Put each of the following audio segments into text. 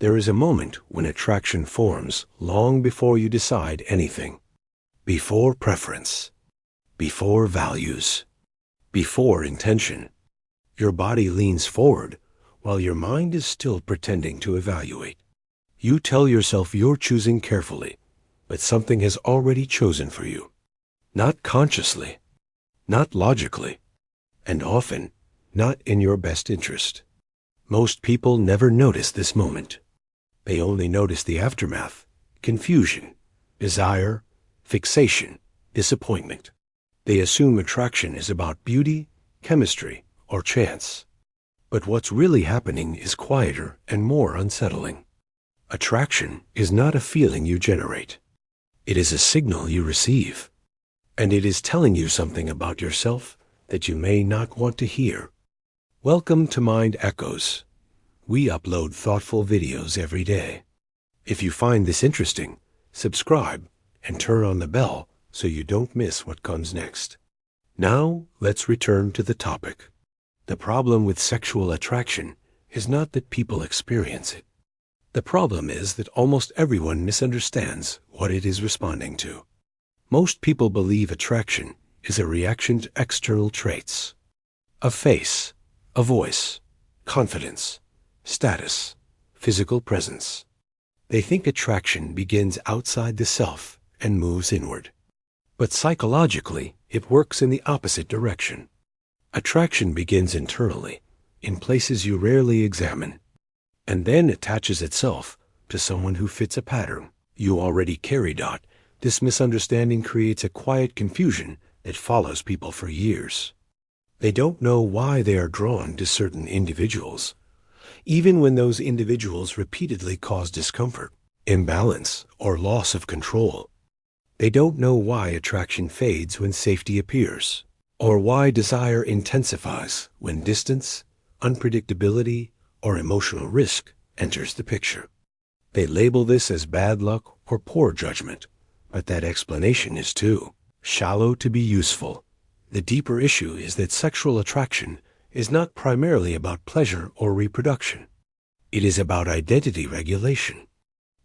There is a moment when attraction forms long before you decide anything. Before preference. Before values. Before intention. Your body leans forward while your mind is still pretending to evaluate. You tell yourself you're choosing carefully, but something has already chosen for you. Not consciously, not logically, and often not in your best interest. Most people never notice this moment. They only notice the aftermath, confusion, desire, fixation, disappointment. They assume attraction is about beauty, chemistry, or chance. But what's really happening is quieter and more unsettling. Attraction is not a feeling you generate. It is a signal you receive. And it is telling you something about yourself that you may not want to hear. Welcome to Mind Echoes. We upload thoughtful videos every day. If you find this interesting, subscribe and turn on the bell so you don't miss what comes next. Now, let's return to the topic. The problem with sexual attraction is not that people experience it. The problem is that almost everyone misunderstands what it is responding to. Most people believe attraction is a reaction to external traits. A face, a voice, confidence, status, physical presence. They think attraction begins outside the self and moves inward. But psychologically, it works in the opposite direction. Attraction begins internally, in places you rarely examine, and then attaches itself to someone who fits a pattern you already carry. This misunderstanding creates a quiet confusion that follows people for years. They don't know why they are drawn to certain individuals, even when those individuals repeatedly cause discomfort, imbalance, or loss of control. They don't know why attraction fades when safety appears, or why desire intensifies when distance, unpredictability, or emotional risk enters the picture. They label this as bad luck or poor judgment, but that explanation is too shallow to be useful. The deeper issue is that sexual attraction is not primarily about pleasure or reproduction. It is about identity regulation.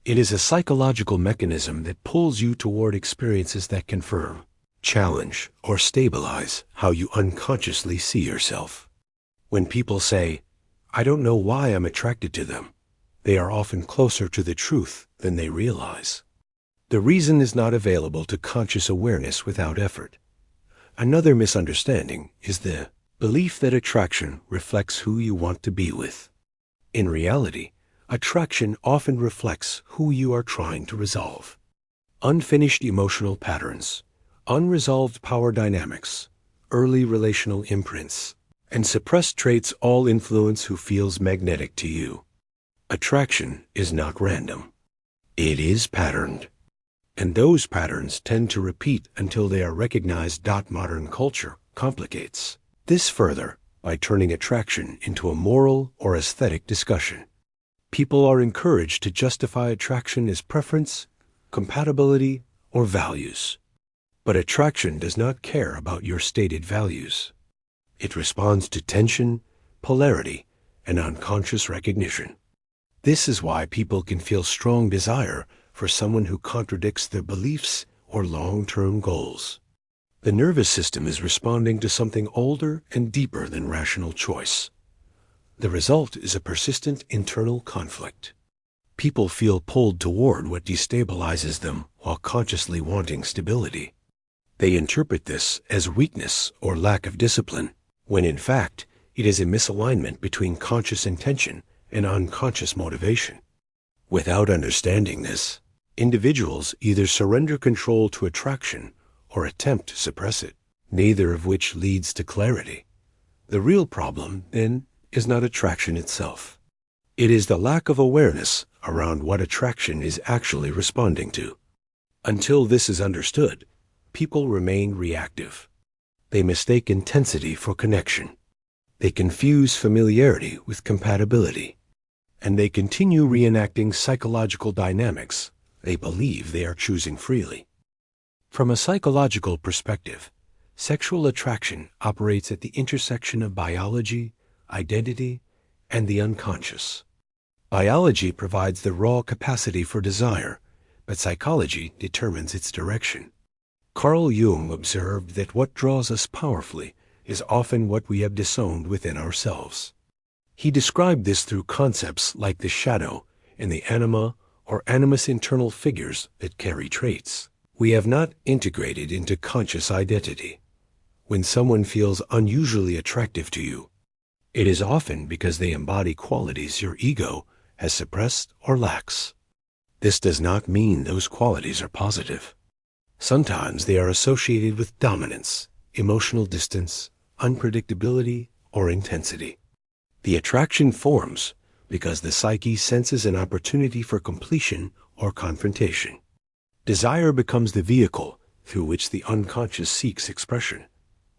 It is a psychological mechanism that pulls you toward experiences that confirm, challenge, or stabilize how you unconsciously see yourself. When people say, "I don't know why I'm attracted to them," they are often closer to the truth than they realize. The reason is not available to conscious awareness without effort. Another misunderstanding is the belief that attraction reflects who you want to be with. In reality, attraction often reflects who you are trying to resolve. Unfinished emotional patterns, unresolved power dynamics, early relational imprints, and suppressed traits all influence who feels magnetic to you. Attraction is not random. It is patterned. And those patterns tend to repeat until they are recognized. Modern culture complicates this further by turning attraction into a moral or aesthetic discussion. People are encouraged to justify attraction as preference, compatibility, or values. But attraction does not care about your stated values. It responds to tension, polarity, and unconscious recognition. This is why people can feel strong desire for someone who contradicts their beliefs or long-term goals. The nervous system is responding to something older and deeper than rational choice. The result is a persistent internal conflict. People feel pulled toward what destabilizes them while consciously wanting stability. They interpret this as weakness or lack of discipline, when in fact it is a misalignment between conscious intention and unconscious motivation. Without understanding this, individuals either surrender control to attraction or attempt to suppress it, neither of which leads to clarity. The real problem, then, is not attraction itself. It is the lack of awareness around what attraction is actually responding to. Until this is understood, people remain reactive. They mistake intensity for connection. They confuse familiarity with compatibility. And they continue reenacting psychological dynamics they believe they are choosing freely. From a psychological perspective, sexual attraction operates at the intersection of biology, identity, and the unconscious. Biology provides the raw capacity for desire, but psychology determines its direction. Carl Jung observed that what draws us powerfully is often what we have disowned within ourselves. He described this through concepts like the shadow and the anima or animus internal figures that carry traits we have not integrated into conscious identity. When someone feels unusually attractive to you, it is often because they embody qualities your ego has suppressed or lacks. This does not mean those qualities are positive. Sometimes they are associated with dominance, emotional distance, unpredictability, or intensity. The attraction forms because the psyche senses an opportunity for completion or confrontation. Desire becomes the vehicle through which the unconscious seeks expression.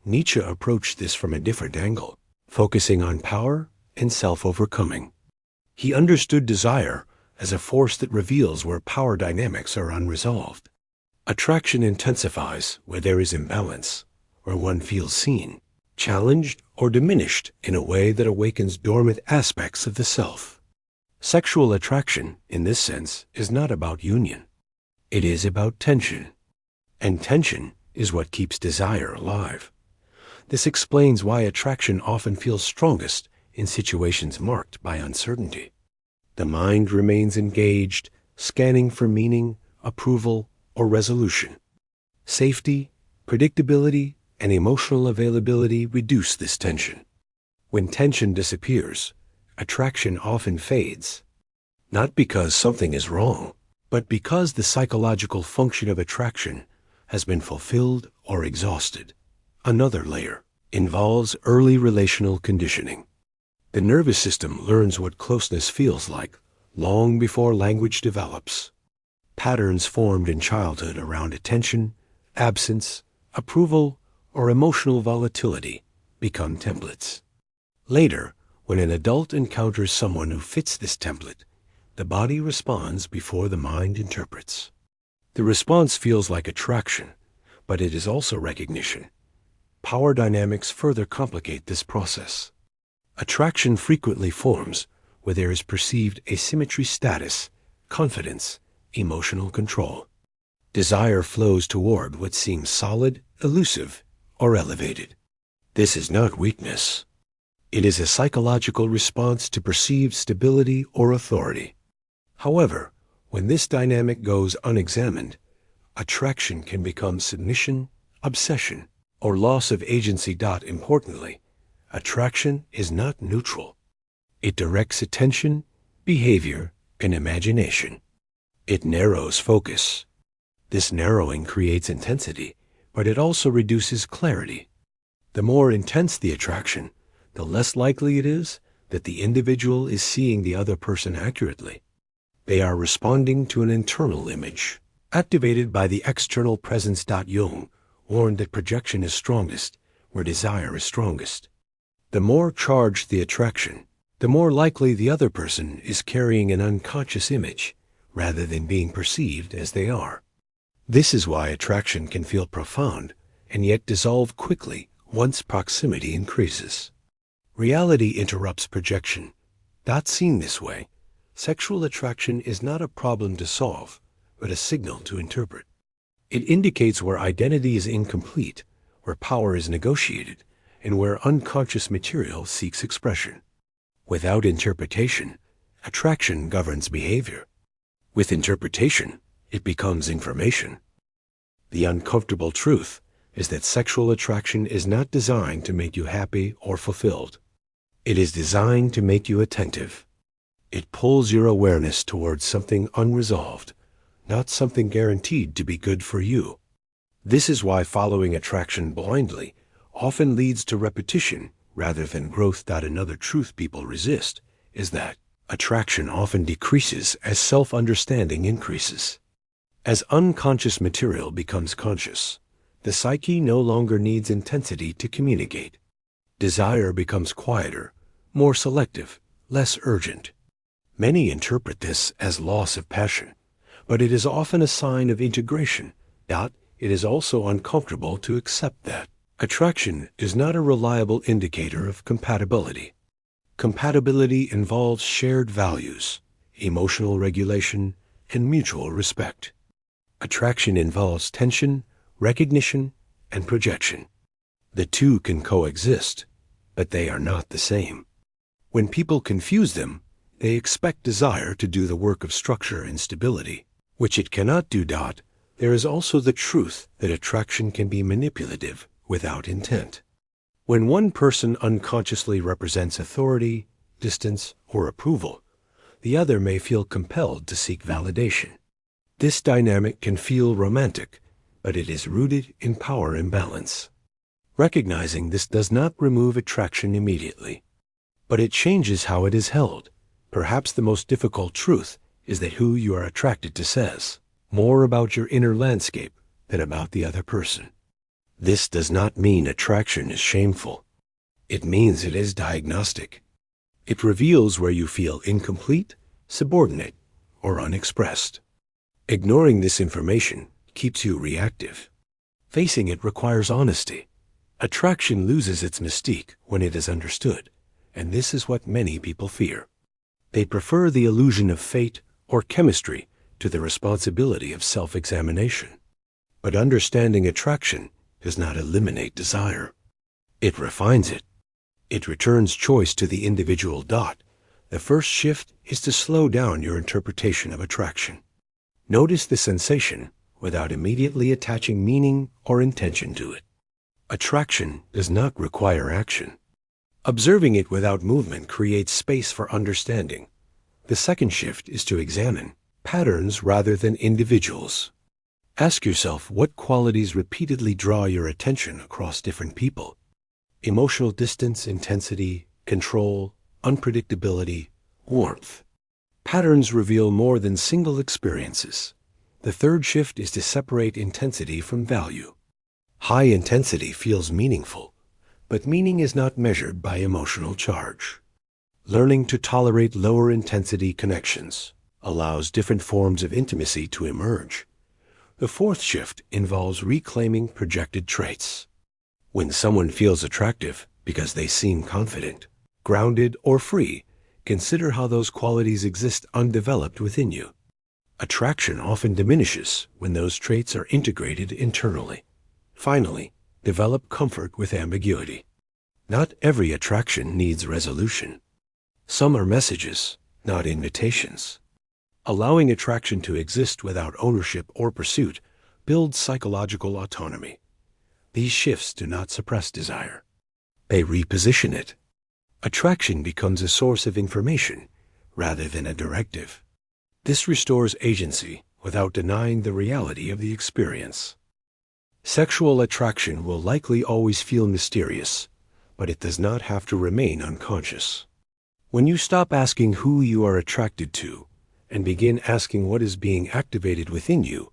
Nietzsche approached this from a different angle, focusing on power and self-overcoming. He understood desire as a force that reveals where power dynamics are unresolved. Attraction intensifies where there is imbalance, where one feels seen, challenged, or diminished in a way that awakens dormant aspects of the self. Sexual attraction, in this sense, is not about union. It is about tension. And tension is what keeps desire alive. This explains why attraction often feels strongest in situations marked by uncertainty. The mind remains engaged, scanning for meaning, approval, or resolution. Safety, predictability, and emotional availability reduce this tension. When tension disappears, attraction often fades. Not because something is wrong, but because the psychological function of attraction has been fulfilled or exhausted. Another layer involves early relational conditioning. The nervous system learns what closeness feels like long before language develops. Patterns formed in childhood around attention, absence, approval, or emotional volatility become templates. Later, when an adult encounters someone who fits this template, the body responds before the mind interprets. The response feels like attraction, but it is also recognition. Power dynamics further complicate this process. Attraction frequently forms where there is perceived asymmetry status, confidence, emotional control. Desire flows toward what seems solid, elusive, or elevated. This is not weakness. It is a psychological response to perceived stability or authority. However, when this dynamic goes unexamined, attraction can become submission, obsession, or loss of agency. Importantly, attraction is not neutral. It directs attention, behavior, and imagination. It narrows focus. This narrowing creates intensity, but it also reduces clarity. The more intense the attraction, the less likely it is that the individual is seeing the other person accurately. They are responding to an internal image, activated by the external presence. Jung warned that projection is strongest where desire is strongest. The more charged the attraction, the more likely the other person is carrying an unconscious image rather than being perceived as they are. This is why attraction can feel profound and yet dissolve quickly once proximity increases. Reality interrupts projection. Not seen this way, sexual attraction is not a problem to solve, but a signal to interpret. It indicates where identity is incomplete, where power is negotiated, and where unconscious material seeks expression. Without interpretation, attraction governs behavior. With interpretation, it becomes information. The uncomfortable truth is that sexual attraction is not designed to make you happy or fulfilled. It is designed to make you attentive. It pulls your awareness towards something unresolved, not something guaranteed to be good for you. This is why following attraction blindly often leads to repetition rather than growth. Another truth people resist is that attraction often decreases as self-understanding increases. As unconscious material becomes conscious, the psyche no longer needs intensity to communicate. Desire becomes quieter, more selective, less urgent. Many interpret this as loss of passion, but it is often a sign of integration. It is also uncomfortable to accept that. Attraction is not a reliable indicator of compatibility. Compatibility involves shared values, emotional regulation, and mutual respect. Attraction involves tension, recognition, and projection. The two can coexist, but they are not the same. When people confuse them, they expect desire to do the work of structure and stability, which it cannot do. There is also the truth that attraction can be manipulative without intent. When one person unconsciously represents authority, distance, or approval, the other may feel compelled to seek validation. This dynamic can feel romantic, but it is rooted in power imbalance. Recognizing this does not remove attraction immediately, but it changes how it is held. Perhaps the most difficult truth is that who you are attracted to says more about your inner landscape than about the other person. This does not mean attraction is shameful. It means it is diagnostic. It reveals where you feel incomplete, subordinate, or unexpressed. Ignoring this information keeps you reactive. Facing it requires honesty. Attraction loses its mystique when it is understood, and this is what many people fear. They prefer the illusion of fate or chemistry to the responsibility of self-examination. But understanding attraction does not eliminate desire. It refines it. It returns choice to the individual. The first shift is to slow down your interpretation of attraction. Notice the sensation without immediately attaching meaning or intention to it. Attraction does not require action. Observing it without movement creates space for understanding. The second shift is to examine patterns rather than individuals. Ask yourself what qualities repeatedly draw your attention across different people. Emotional distance, intensity, control, unpredictability, warmth. Patterns reveal more than single experiences. The third shift is to separate intensity from value. High intensity feels meaningful, but meaning is not measured by emotional charge. Learning to tolerate lower intensity connections allows different forms of intimacy to emerge. The fourth shift involves reclaiming projected traits. When someone feels attractive because they seem confident, grounded, or free, consider how those qualities exist undeveloped within you. Attraction often diminishes when those traits are integrated internally. Finally, develop comfort with ambiguity. Not every attraction needs resolution. Some are messages, not invitations. Allowing attraction to exist without ownership or pursuit builds psychological autonomy. These shifts do not suppress desire. They reposition it. Attraction becomes a source of information rather than a directive. This restores agency without denying the reality of the experience. Sexual attraction will likely always feel mysterious, but it does not have to remain unconscious. When you stop asking who you are attracted to and begin asking what is being activated within you,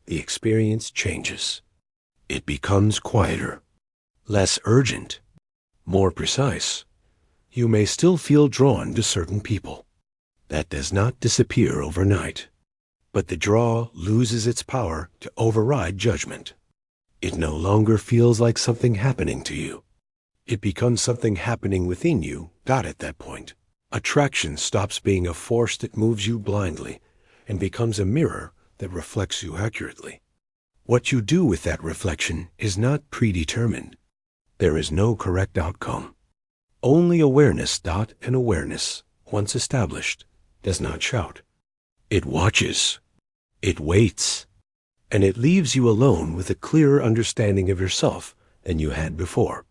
the experience changes. It becomes quieter, less urgent, more precise. You may still feel drawn to certain people. That does not disappear overnight, but the draw loses its power to override judgment. It no longer feels like something happening to you. It becomes something happening within you. At that point, attraction stops being a force that moves you blindly and becomes a mirror that reflects you accurately. What you do with that reflection is not predetermined. There is no correct outcome. Only awareness. And awareness, once established, does not shout. It watches. It waits. And it leaves you alone with a clearer understanding of yourself than you had before.